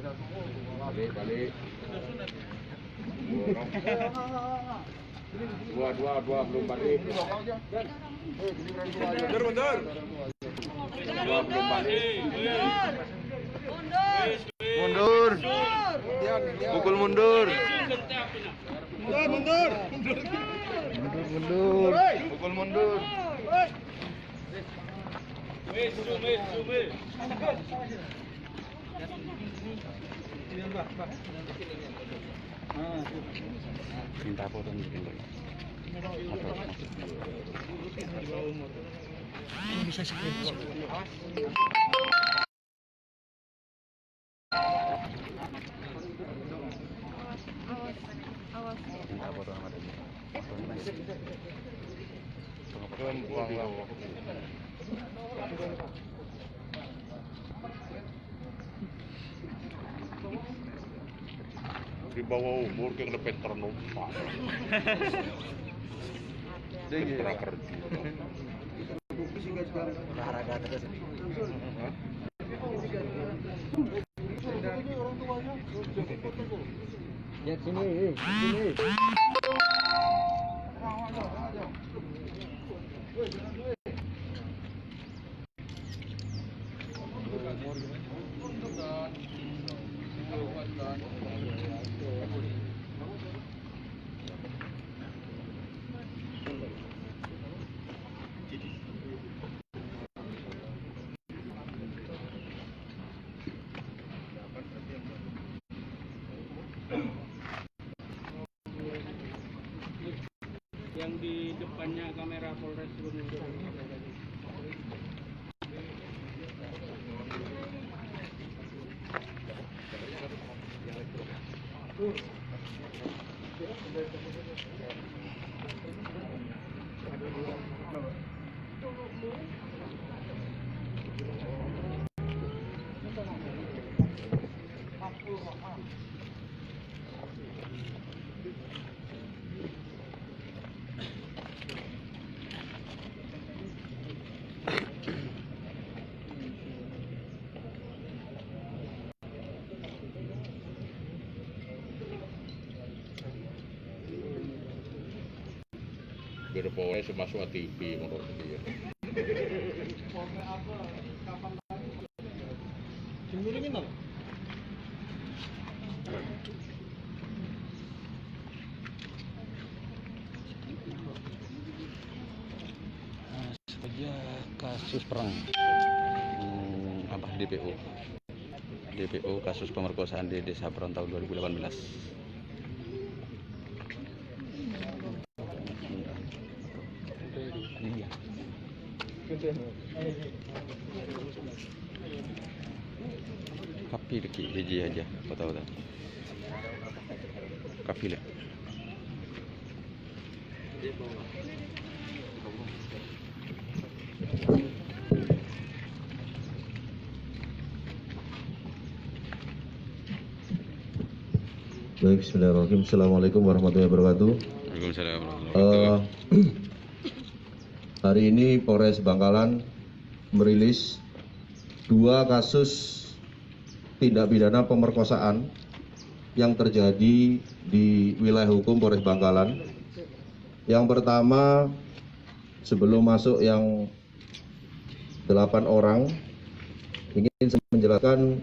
Balik. Dua belum balik. Mundur. Dua belum balik. Mundur. Pukul mundur. Mundur. Pukul mundur. Minta foto mungkin bisa screenshot. Awas. Minta foto sama dia. Di bawah umur yang lebih ternumpang. Dia kerja. Olahraga terus. Ya sini. Yang di depannya kamera Polres Gunung Kidul. Berpokoknya semasuk TV menurut dia. Saja kasus perang DPO kasus pemerkosaan di Desa Peron tahun 2018. Kapi deki hiji aja, tahu. Kapi lah. Baik, bismillahirrahmanirrahim. Assalamualaikum warahmatullahi wabarakatuh. Waalaikumsalam warahmatullahi wabarakatuh. Hari ini Polres Bangkalan merilis 2 kasus tindak pidana pemerkosaan yang terjadi di wilayah hukum Polres Bangkalan. Yang pertama, sebelum masuk yang 8 orang, ingin saya menjelaskan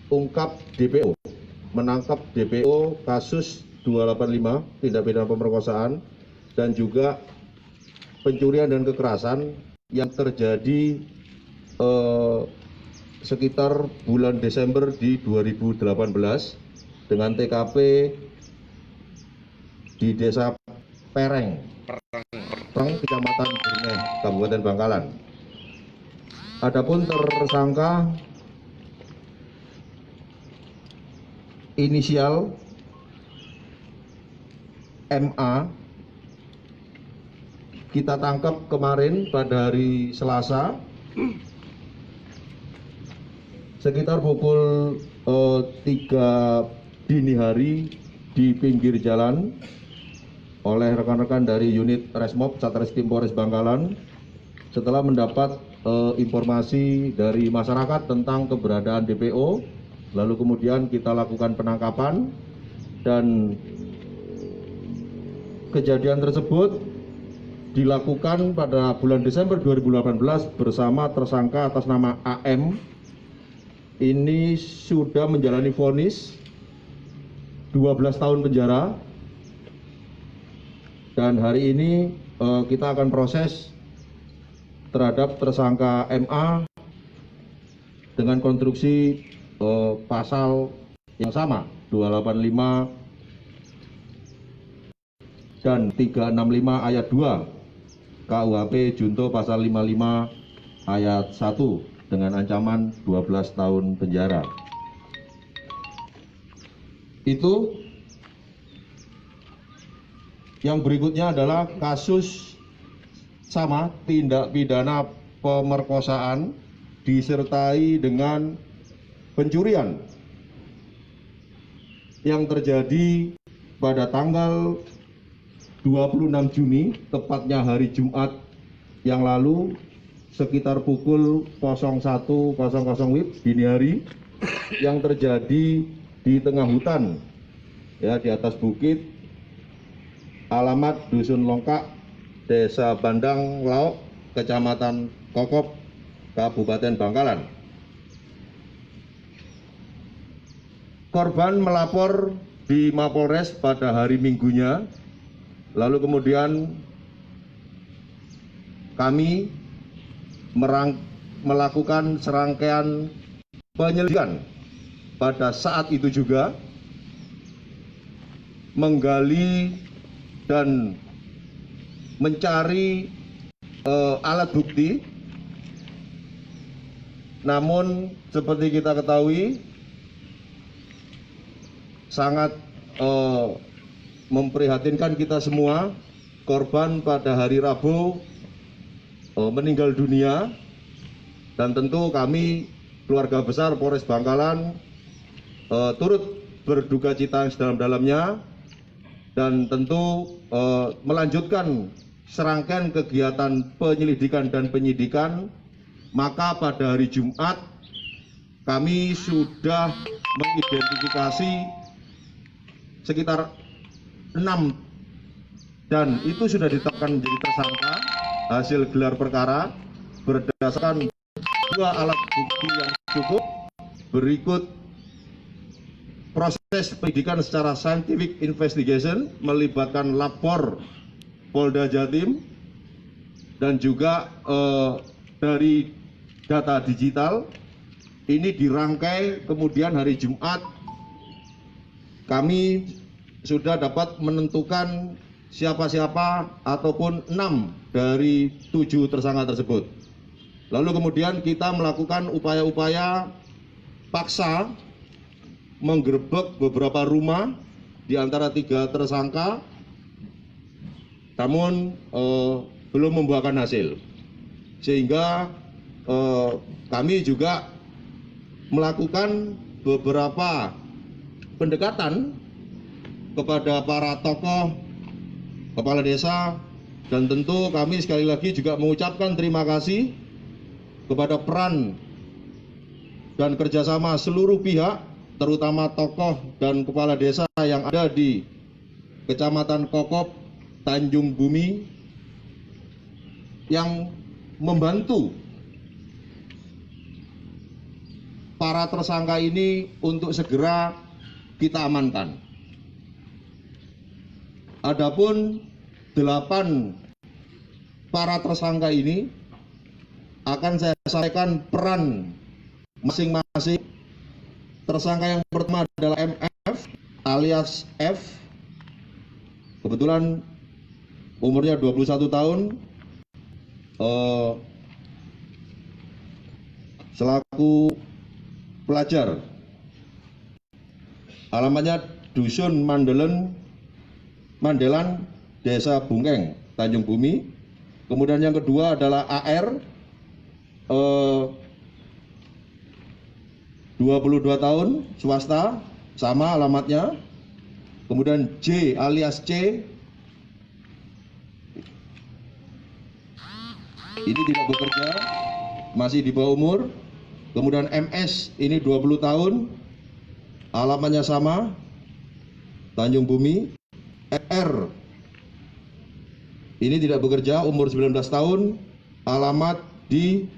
ungkap DPO, menangkap DPO kasus 285 tindak pidana pemerkosaan dan juga pencurian dan kekerasan yang terjadi sekitar bulan Desember di 2018 dengan TKP di Desa Pereng, Kecamatan Burneh, Kabupaten Bangkalan. Adapun tersangka inisial MA kita tangkap kemarin pada hari Selasa sekitar pukul 3 dini hari di pinggir jalan oleh rekan-rekan dari unit Resmob Satreskrim Polres Bangkalan setelah mendapat informasi dari masyarakat tentang keberadaan DPO, lalu kemudian kita lakukan penangkapan, dan kejadian tersebut dilakukan pada bulan Desember 2018 bersama tersangka atas nama AM. Ini sudah menjalani vonis 12 tahun penjara, dan hari ini kita akan proses terhadap tersangka MA dengan konstruksi pasal yang sama 285 dan 365 ayat 2 KUHP Junto pasal 55 ayat 1 dengan ancaman 12 tahun penjara. Itu. Yang berikutnya adalah kasus sama, tindak pidana pemerkosaan disertai dengan pencurian yang terjadi pada tanggal 26 Juni, tepatnya hari Jumat yang lalu, sekitar pukul 01.00 WIB dini hari, yang terjadi di tengah hutan, ya, di atas bukit, alamat Dusun Longkak, Desa Bandang Laok, Kecamatan Kokop, Kabupaten Bangkalan. Korban melapor di Mapolres pada hari Minggunya, lalu kemudian kami melakukan serangkaian penyelidikan pada saat itu juga, menggali dan mencari alat bukti. Namun seperti kita ketahui, sangat memprihatinkan kita semua, korban pada hari Rabu meninggal dunia, dan tentu kami keluarga besar Polres Bangkalan turut berduka cita yang sedalam-dalamnya, dan tentu melanjutkan serangkaian kegiatan penyelidikan dan penyidikan. Maka pada hari Jumat kami sudah mengidentifikasi sekitar 6, dan itu sudah ditetapkan menjadi tersangka hasil gelar perkara berdasarkan 2 alat bukti yang cukup. Berikut proses penyidikan secara scientific investigation melibatkan lapor Polda Jatim dan juga dari data digital. Ini dirangkai, kemudian hari Jumat kami sudah dapat menentukan siapa-siapa ataupun 6 dari 7 tersangka tersebut. Lalu kemudian kita melakukan upaya-upaya paksa menggerebek beberapa rumah di antara 3 tersangka, namun belum membuahkan hasil, sehingga kami juga melakukan beberapa pendekatan kepada para tokoh, kepala desa, dan tentu kami sekali lagi juga mengucapkan terima kasih kepada peran dan kerjasama seluruh pihak, terutama tokoh dan kepala desa yang ada di Kecamatan Kokop, Tanjung Bumi, yang membantu para tersangka ini untuk segera kita amankan. Adapun 8 para tersangka ini akan saya sampaikan peran masing-masing. Tersangka yang pertama adalah MF alias F, kebetulan umurnya 21 tahun, selaku pelajar, alamatnya Dusun Mandelan, Desa Bungkeng, Tanjung Bumi. Kemudian yang kedua adalah AR, 22 tahun, swasta, sama alamatnya. Kemudian J alias C, ini tidak bekerja, masih di bawah umur. Kemudian MS ini 20 tahun, alamatnya sama, Tanjung Bumi. R ini tidak bekerja, umur 19 tahun, alamat di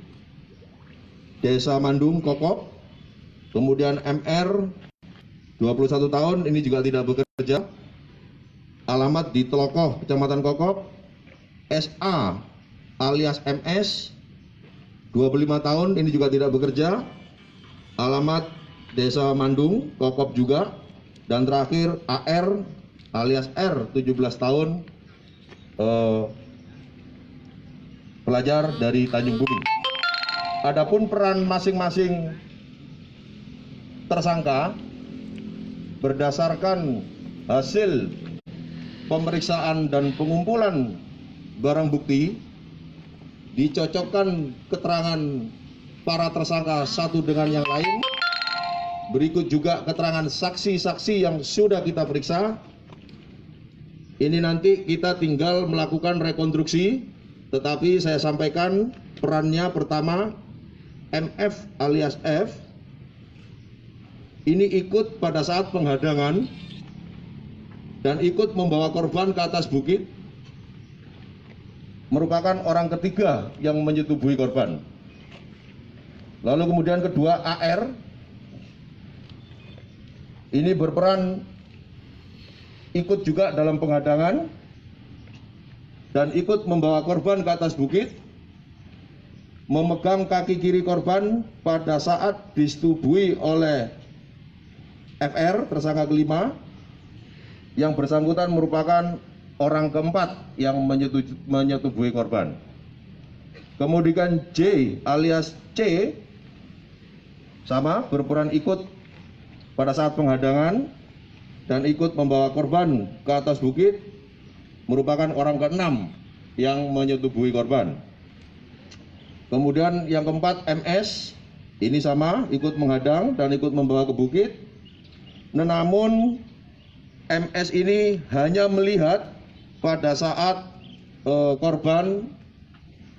Desa Mandung, Kokop. Kemudian MR 21 tahun, ini juga tidak bekerja, alamat di Telokoh, Kecamatan Kokop. SA alias MS 25 tahun, ini juga tidak bekerja, alamat Desa Mandung, Kokop juga. Dan terakhir AR alias R 17 tahun, pelajar dari Tanjung Bumi. Adapun peran masing-masing tersangka berdasarkan hasil pemeriksaan dan pengumpulan barang bukti, dicocokkan keterangan para tersangka satu dengan yang lain. Berikut juga keterangan saksi-saksi yang sudah kita periksa. Ini nanti kita tinggal melakukan rekonstruksi, tetapi saya sampaikan perannya pertama, MF alias F ini ikut pada saat penghadangan dan ikut membawa korban ke atas bukit, merupakan orang ketiga yang menyetubuhi korban. Lalu kemudian kedua, AR ini berperan ikut juga dalam penghadangan dan ikut membawa korban ke atas bukit, memegang kaki kiri korban pada saat disetubuhi oleh FR, tersangka kelima. Yang bersangkutan merupakan orang keempat yang menyetubuhi korban. Kemudian J alias C sama berperan ikut pada saat penghadangan dan ikut membawa korban ke atas bukit, merupakan orang keenam yang menyetubuhi korban. Kemudian yang keempat MS ini sama ikut menghadang dan ikut membawa ke bukit. Namun MS ini hanya melihat pada saat korban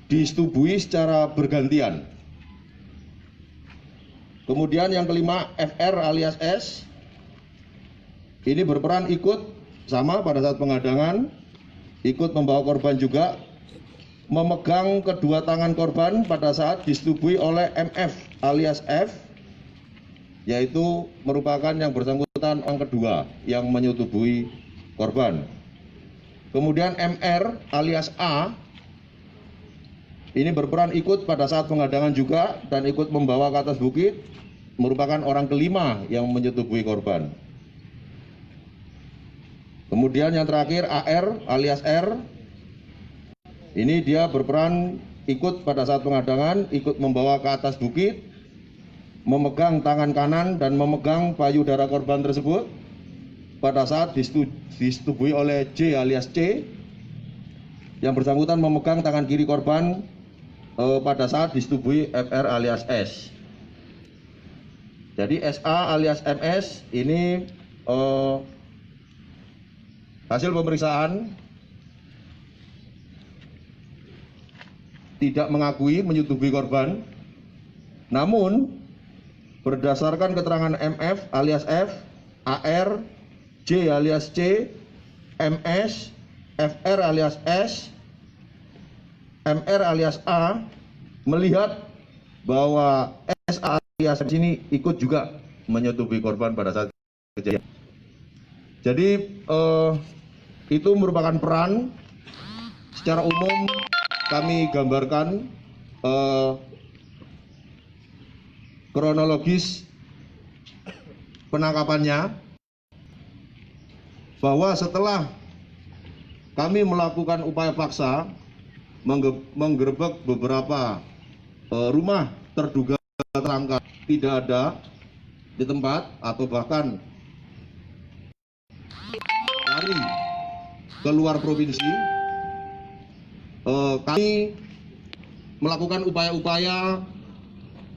disetubuhi secara bergantian. Kemudian yang kelima, FR alias S ini berperan ikut sama pada saat penghadangan, ikut membawa korban juga, memegang kedua tangan korban pada saat disetubuhi oleh MF alias F, yaitu merupakan yang bersangkutan orang kedua yang menyetubuhi korban. Kemudian MR alias A ini berperan ikut pada saat penghadangan juga dan ikut membawa ke atas bukit, merupakan orang kelima yang menyetubuhi korban. Kemudian yang terakhir AR alias R ini dia berperan ikut pada saat penghadangan, ikut membawa ke atas bukit, memegang tangan kanan dan memegang payudara korban tersebut pada saat disetubuhi oleh J alias C. Yang bersangkutan memegang tangan kiri korban pada saat disetubuhi FR alias S. Jadi SA alias MS ini hasil pemeriksaan tidak mengakui menyetubuhi korban. Namun berdasarkan keterangan MF alias F, AR, J alias C, MS, FR alias S, MR alias A melihat bahwa SA alias M ini ikut juga menyetubuhi korban pada saat kejadian. Jadi itu merupakan peran. Secara umum kami gambarkan kronologis penangkapannya, bahwa setelah kami melakukan upaya paksa menggerebek beberapa rumah terduga tersangka tidak ada di tempat atau bahkan lari keluar provinsi, kami melakukan upaya-upaya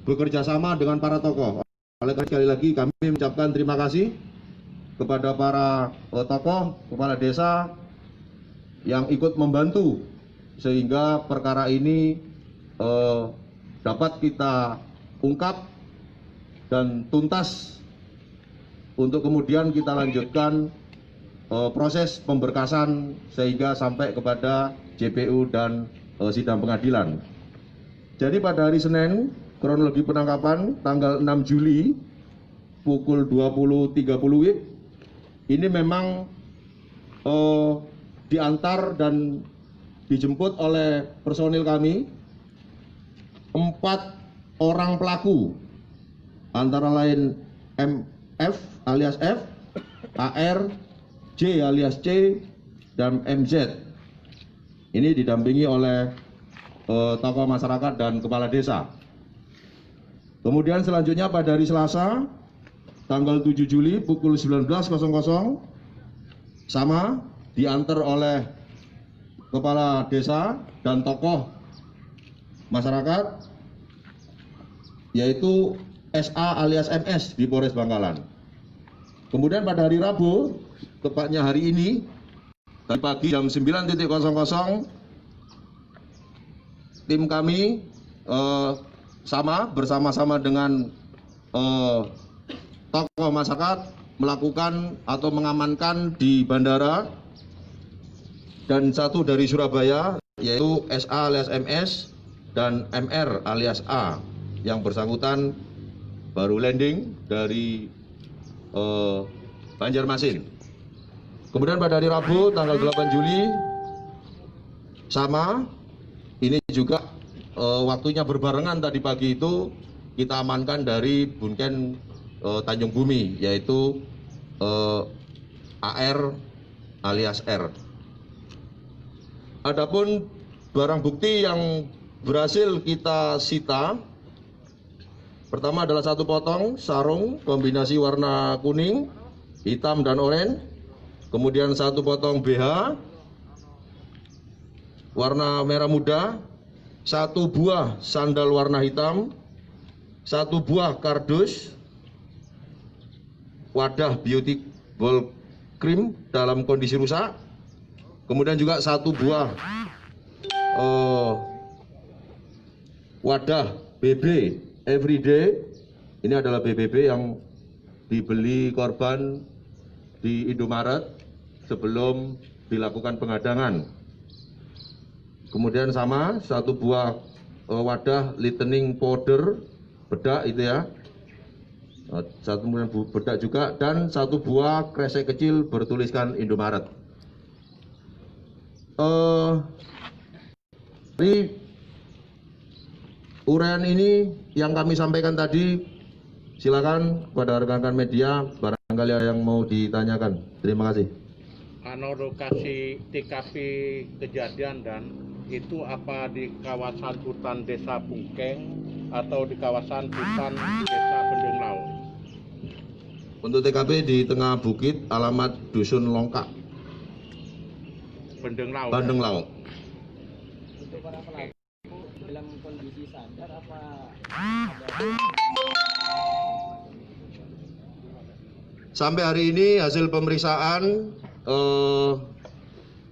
bekerja sama dengan para tokoh. Oleh karena sekali lagi kami mengucapkan terima kasih kepada para tokoh, kepala desa yang ikut membantu sehingga perkara ini dapat kita ungkap dan tuntas untuk kemudian kita lanjutkan proses pemberkasan sehingga sampai kepada JPU dan sidang pengadilan. Jadi pada hari Senin, kronologi penangkapan tanggal 6 Juli pukul 20.30 WIB ini memang diantar dan dijemput oleh personil kami 4 orang pelaku, antara lain MF alias F, AR, J alias C, dan MZ. Ini didampingi oleh tokoh masyarakat dan kepala desa. Kemudian selanjutnya pada hari Selasa tanggal 7 Juli pukul 19.00 sama diantar oleh kepala desa dan tokoh masyarakat yaitu SA alias MS di Polres Bangkalan. Kemudian pada hari Rabu, tepatnya hari ini tadi pagi jam 9.00 tim kami bersama-sama dengan tokoh masyarakat melakukan atau mengamankan di bandara dan satu dari Surabaya yaitu SA alias MS dan MR alias A yang bersangkutan baru landing dari Banjarmasin. Kemudian pada hari Rabu tanggal 8 Juli sama ini juga waktunya berbarengan tadi pagi itu kita amankan dari Bunken Tanjung Bumi yaitu AR alias R. Adapun barang bukti yang berhasil kita sita pertama adalah 1 potong sarung kombinasi warna kuning, hitam dan oranye. Kemudian 1 potong BH warna merah muda, 1 buah sandal warna hitam, 1 buah kardus, wadah beauty ball cream dalam kondisi rusak, kemudian juga 1 buah wadah BB everyday. Ini adalah BBB yang dibeli korban di Indomaret sebelum dilakukan pengadangan. Kemudian sama 1 buah wadah lightening powder bedak itu ya, 1 kemudian bedak juga, dan 1 buah kresek kecil bertuliskan Indomaret. Dari uraian ini yang kami sampaikan tadi, silakan kepada rekan-rekan media barangkali ada yang mau ditanyakan. Terima kasih. Lokasi TKP kejadian dan itu apa di kawasan hutan Desa Bungkeng atau di kawasan hutan Desa Bendenglau? Untuk TKP di tengah bukit, alamat Dusun Longkak, Bendenglau. Bendenglau. Untuk para pelaku dalam kondisi sadar apa? Sampai hari ini hasil pemeriksaan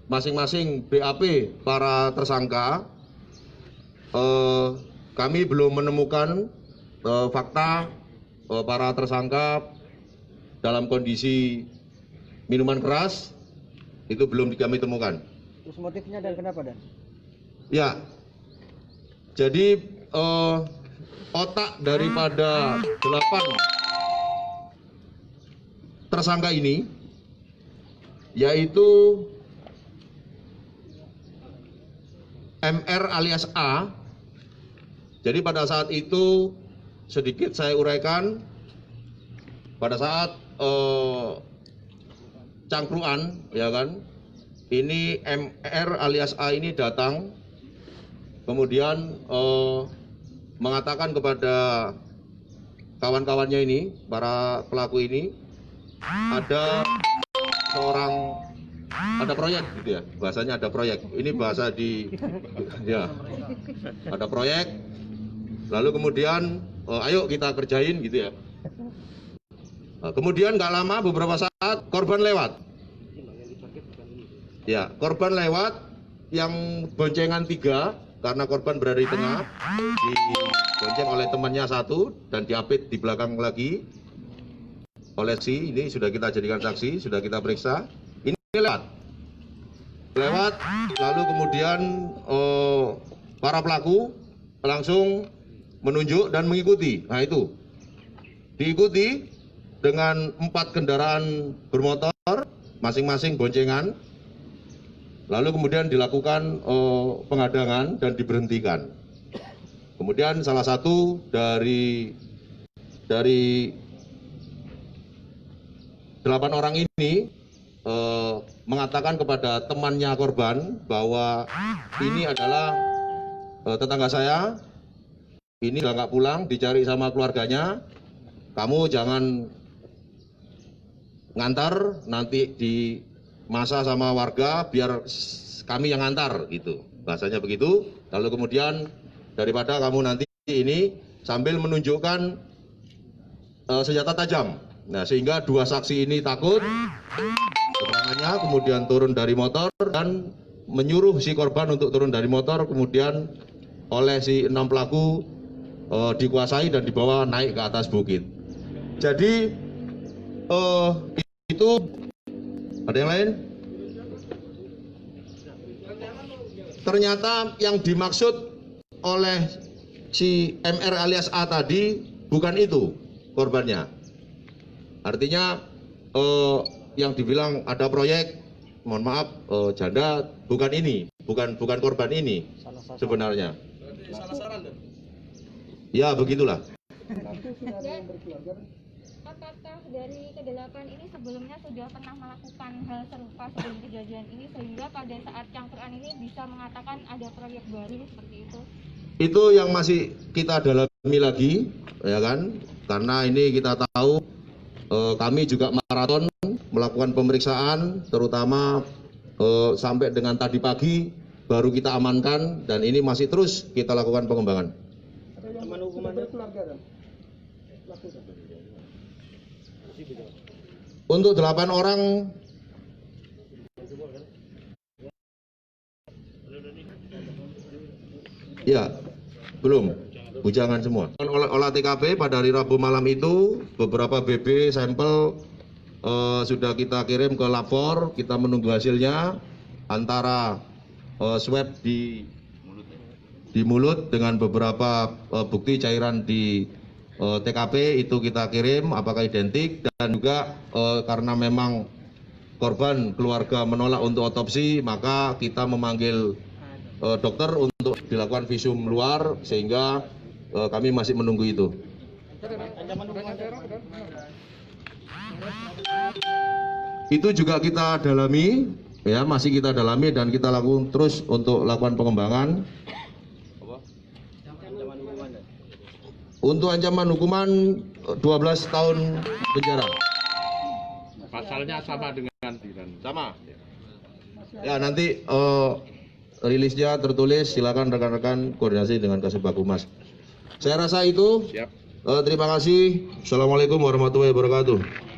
masing-masing BAP para tersangka, kami belum menemukan fakta para tersangka dalam kondisi minuman keras, itu belum kami temukan. Terus motifnya dan kenapa dan? Ya, jadi otak daripada 8 tersangka ini yaitu MR alias A. Jadi pada saat itu sedikit saya uraikan, pada saat cangkruan ya kan, ini MR alias A ini datang kemudian mengatakan kepada kawan-kawannya ini, para pelaku ini, ada proyek gitu ya, bahasanya ada proyek, ini bahasa di ya, ada proyek, lalu kemudian ayo kita kerjain gitu ya. Kemudian nggak lama, beberapa saat korban lewat ya, korban lewat yang boncengan 3 karena korban berada di tengah, dibonceng oleh temannya satu dan diapit di belakang lagi oleh si. Ini sudah kita jadikan saksi, sudah kita periksa. Ini lewat, lalu kemudian para pelaku langsung menunjuk dan mengikuti. Nah itu diikuti dengan 4 kendaraan bermotor, masing-masing boncengan. Lalu kemudian dilakukan penghadangan dan diberhentikan. Kemudian salah satu dari 8 orang ini mengatakan kepada temannya korban bahwa ini adalah tetangga saya, ini nggak pulang, dicari sama keluarganya, kamu jangan ngantar, nanti di masa sama warga, biar kami yang ngantar, gitu. Bahasanya begitu. Lalu kemudian daripada kamu nanti ini sambil menunjukkan senjata tajam. Nah, sehingga 2 saksi ini takut keterangannya, kemudian turun dari motor dan menyuruh si korban untuk turun dari motor, kemudian oleh si 6 pelaku dikuasai dan dibawa naik ke atas bukit. Jadi itu ada yang lain? Ternyata yang dimaksud oleh si MR alias A tadi bukan itu korbannya. Artinya yang dibilang ada proyek, mohon maaf, janda, bukan ini, bukan korban ini sebenarnya. Ya begitulah. Apakah dari ke-8 ini sebelumnya sudah pernah melakukan hal serupa sebelum kejadian ini sehingga pada saat campuran ini bisa mengatakan ada proyek baru seperti itu? Itu yang masih kita dalami lagi, ya kan? Karena ini kita tahu kami juga maraton melakukan pemeriksaan, terutama sampai dengan tadi pagi baru kita amankan dan ini masih terus kita lakukan pengembangan. Untuk 8 orang ya belum, bujangan semua. Olah TKP pada hari Rabu malam itu beberapa BB sampel sudah kita kirim ke lapor, kita menunggu hasilnya antara swab di mulut dengan beberapa bukti cairan di TKP itu kita kirim apakah identik, dan juga karena memang korban keluarga menolak untuk otopsi, maka kita memanggil dokter untuk dilakukan visum luar, sehingga kami masih menunggu itu. Itu juga kita dalami, ya masih kita dalami dan kita lakukan terus untuk lakukan pengembangan. Untuk ancaman hukuman 12 tahun penjara. Pasalnya sama dengan Sama. Ya nanti rilisnya tertulis, silakan rekan-rekan koordinasi dengan Kasubag Humas. Saya rasa itu. Siap. Terima kasih. Assalamualaikum warahmatullahi wabarakatuh.